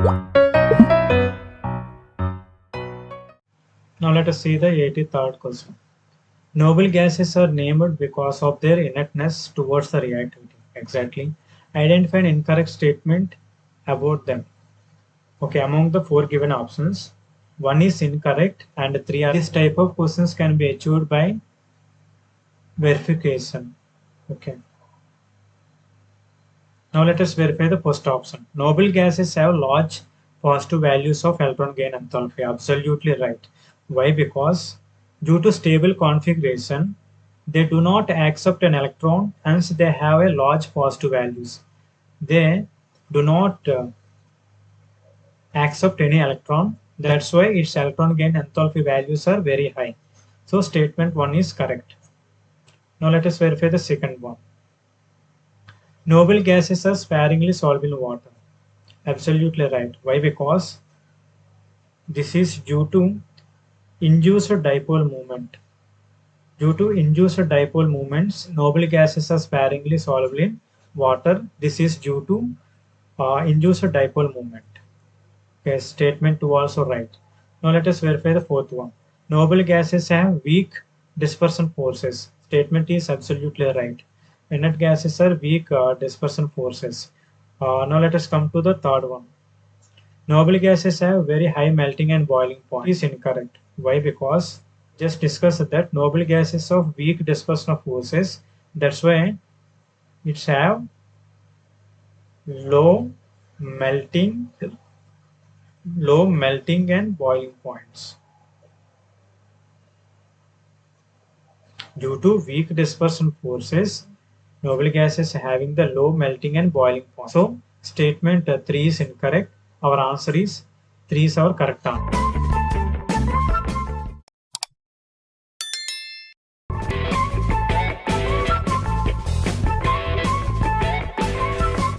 Now let us see the 83rd question. Noble gases are named because of their inertness towards the reactivity. Exactly. Identify an incorrect statement about them. Okay, among the 4 given options, 1 is incorrect and 3 are. This type of questions can be achieved by verification. Okay. Now let us verify the first option. Noble gases have large positive values of electron gain enthalpy. Absolutely right. Why? Because due to stable configuration, they do not accept an electron, hence they have a large positive values. They do not accept any electron. That's why its electron gain enthalpy values are very high. So statement 1 is correct. Now let us verify the second one. Noble gases are sparingly soluble in water. Absolutely right. Why? Because this is due to induced dipole moment. Due to induced dipole moments, noble gases are sparingly soluble in water. This is due to induced dipole moment. Okay, statement 2 also right. Now let us verify the fourth one. Noble gases have weak dispersion forces. Statement is absolutely right. Inert gases are weak dispersion forces. Now let us come to the third one. Noble gases have very high melting and boiling point. Is incorrect. Why? Because just discussed that noble gases of weak dispersion of forces. That's why it's have low melting, low melting and boiling points. Due to weak dispersion forces, noble gases having the low melting and boiling point. So statement 3 is incorrect. Our answer is 3 is our correct answer.